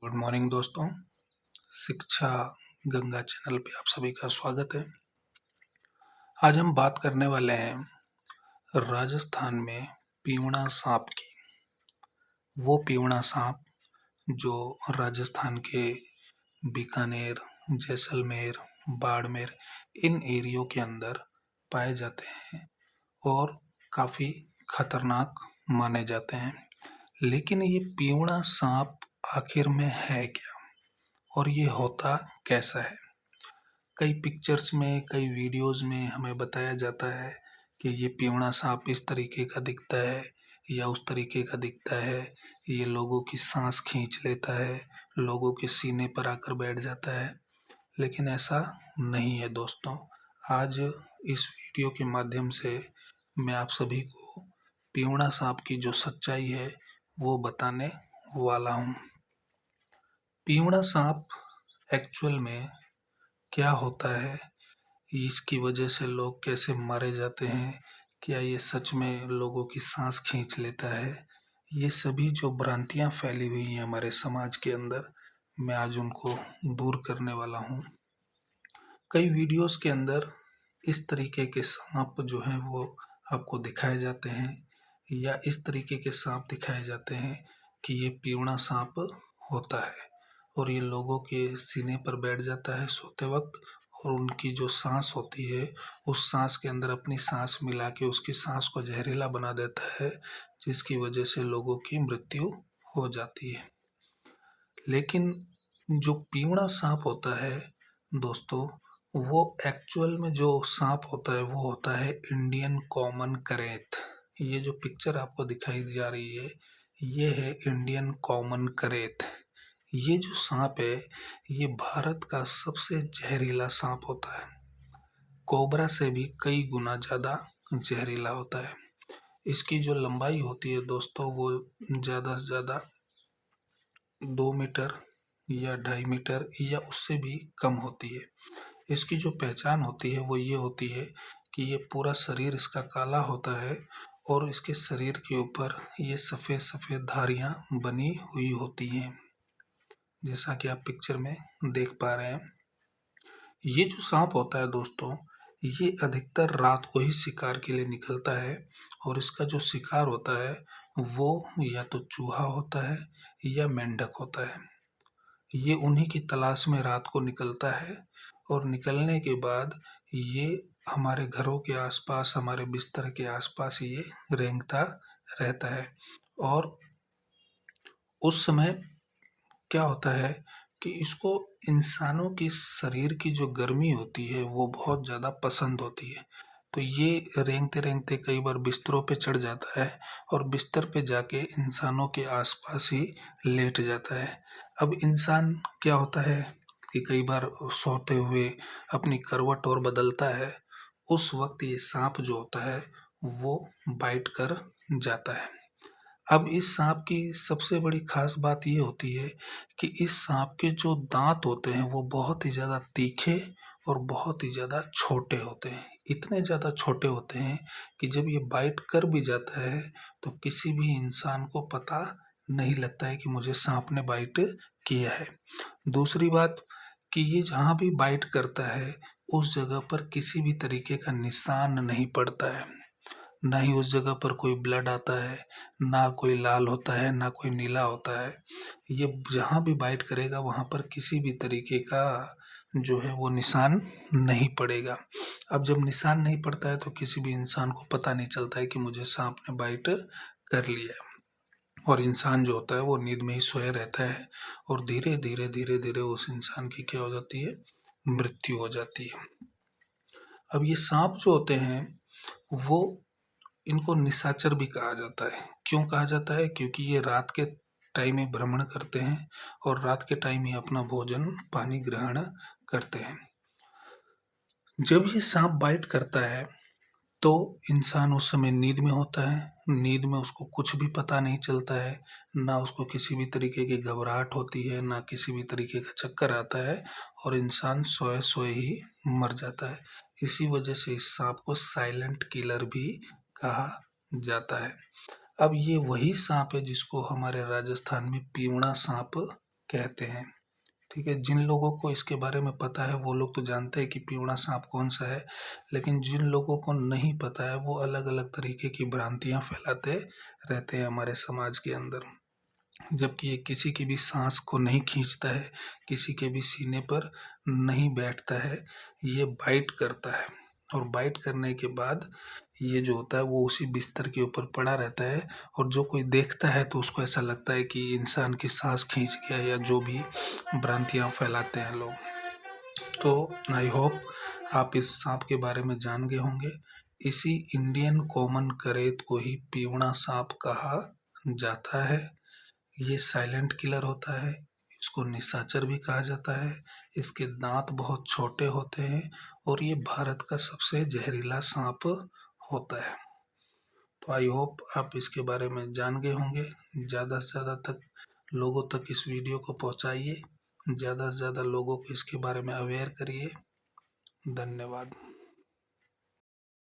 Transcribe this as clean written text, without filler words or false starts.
Good morning दोस्तों। शिक्षा Ganga channel पे आप सभी का स्वागत है। आज हम बात करने वाले हैं राजस्थान में पीवड़ा सांप की। वो पीवड़ा सांप जो राजस्थान के बीकानेर, जैसलमेर, बाड़मेर इन एरियो के अंदर पाए जाते हैं और काफ़ी खतरनाक माने जाते हैं। लेकिन ये पीवड़ा सांप आखिर में है क्या और ये होता कैसा है? कई पिक्चर्स में, कई वीडियोस में हमें बताया जाता है कि ये पीवड़ा सांप इस तरीके का दिखता है या उस तरीके का दिखता है। ये लोगों की सांस खींच लेता है, लोगों के सीने पर आकर बैठ जाता है। लेकिन ऐसा नहीं है दोस्तों। आज इस वीडियो के माध्यम से मैं आप सभी को पीवड़ा सांप की जो सच्चाई है वो बताने वाला हूँ। पीवड़ा सांप एक्चुअल में क्या होता है, इसकी वजह से लोग कैसे मारे जाते हैं, क्या ये सच में लोगों की सांस खींच लेता है, ये सभी जो भ्रांतियां फैली हुई हैं हमारे समाज के अंदर, मैं आज उनको दूर करने वाला हूँ। कई वीडियोस के अंदर इस तरीके के सांप जो हैं वो आपको दिखाए जाते हैं या इस तरीके के सांप दिखाए जाते हैं कि ये पीवड़ा सांप होता है और ये लोगों के सीने पर बैठ जाता है सोते वक्त और उनकी जो सांस होती है उस सांस के अंदर अपनी सांस मिला के उसकी सांस को जहरीला बना देता है, जिसकी वजह से लोगों की मृत्यु हो जाती है। लेकिन जो पीवड़ा सांप होता है दोस्तों, वो एक्चुअल में जो सांप होता है वो होता है इंडियन कॉमन करेत। ये जो पिक्चर आपको दिखाई जा रही है ये है इंडियन कॉमन करेत। ये जो सांप है ये भारत का सबसे जहरीला सांप होता है। कोबरा से भी कई गुना ज़्यादा जहरीला होता है। इसकी जो लंबाई होती है दोस्तों वो ज़्यादा से ज़्यादा 2 मीटर या 2.5 मीटर या उससे भी कम होती है। इसकी जो पहचान होती है वो ये होती है कि ये पूरा शरीर इसका काला होता है और इसके शरीर के ऊपर ये सफ़ेद सफ़ेद धारियाँ बनी हुई होती हैं, जैसा कि आप पिक्चर में देख पा रहे हैं। ये जो सांप होता है दोस्तों, ये अधिकतर रात को ही शिकार के लिए निकलता है और इसका जो शिकार होता है वो या तो चूहा होता है या मेंढक होता है। ये उन्हीं की तलाश में रात को निकलता है और निकलने के बाद ये हमारे घरों के आसपास, हमारे बिस्तर के आसपास ये रेंगता रहता है। और उस समय क्या होता है कि इसको इंसानों के शरीर की जो गर्मी होती है वो बहुत ज़्यादा पसंद होती है। तो ये रेंगते रेंगते कई बार बिस्तरों पे चढ़ जाता है और बिस्तर पे जाके इंसानों के आसपास ही लेट जाता है। अब इंसान क्या होता है कि कई बार सोते हुए अपनी करवट और बदलता है, उस वक्त ये सांप जो होता है वो बाइट कर जाता है। अब इस सांप की सबसे बड़ी खास बात ये होती है कि इस सांप के जो दांत होते हैं वो बहुत ही ज़्यादा तीखे और बहुत ही ज़्यादा छोटे होते हैं। इतने ज़्यादा छोटे होते हैं कि जब ये बाइट कर भी जाता है तो किसी भी इंसान को पता नहीं लगता है कि मुझे सांप ने बाइट किया है। दूसरी बात कि ये जहाँ भी बाइट करता है उस जगह पर किसी भी तरीके का निशान नहीं पड़ता है, ना ही उस जगह पर कोई ब्लड आता है, ना कोई लाल होता है, ना कोई नीला होता है। ये जहाँ भी बाइट करेगा वहाँ पर किसी भी तरीके का जो है वो निशान नहीं पड़ेगा। अब जब निशान नहीं पड़ता है तो किसी भी इंसान को पता नहीं चलता है कि मुझे सांप ने बाइट कर लिया है। और इंसान जो होता है वो नींद में ही सोया रहता है और धीरे धीरे धीरे धीरे उस इंसान की क्या हो जाती है, मृत्यु हो जाती है। अब ये सांप जो होते हैं वो, इनको निशाचर भी कहा जाता है। क्यों कहा जाता है? क्योंकि ये रात के टाइम में भ्रमण करते हैं और रात के टाइम ही अपना भोजन पानी ग्रहण करते हैं। जब ये सांप बाइट करता है तो इंसान उस समय नींद में होता है। नींद में उसको कुछ भी पता नहीं चलता है, ना उसको किसी भी तरीके की घबराहट होती है, ना किसी भी तरीके का चक्कर आता है और इंसान सोए सोए ही मर जाता है। इसी वजह से इस सांप को साइलेंट किलर भी कहा जाता है। अब ये वही सांप है जिसको हमारे राजस्थान में पीवड़ा सांप कहते हैं। ठीक है, जिन लोगों को इसके बारे में पता है वो लोग तो जानते हैं कि पिवड़ा सांप कौन सा है, लेकिन जिन लोगों को नहीं पता है वो अलग अलग तरीके की भ्रांतियां फैलाते रहते हैं हमारे समाज के अंदर। जबकि ये किसी की भी सांस को नहीं खींचता है, किसी के भी सीने पर नहीं बैठता है, ये बाइट करता है और बाइट करने के बाद ये जो होता है वो उसी बिस्तर के ऊपर पड़ा रहता है, और जो कोई देखता है तो उसको ऐसा लगता है कि इंसान की सांस खींच गया, या जो भी भ्रांतियां फैलाते हैं लोग। तो आई होप आप इस सांप के बारे में जान गए होंगे। इसी इंडियन कॉमन करेत को ही पीवड़ा सांप कहा जाता है। ये साइलेंट किलर होता है, इसको निशाचर भी कहा जाता है। इसके दांत बहुत छोटे होते हैं और ये भारत का सबसे जहरीला सांप होता है। तो आई होप आप इसके बारे में जान गए होंगे। ज़्यादा से ज़्यादा तक लोगों तक इस वीडियो को पहुंचाइए, ज़्यादा से ज़्यादा लोगों को इसके बारे में अवेयर करिए। धन्यवाद।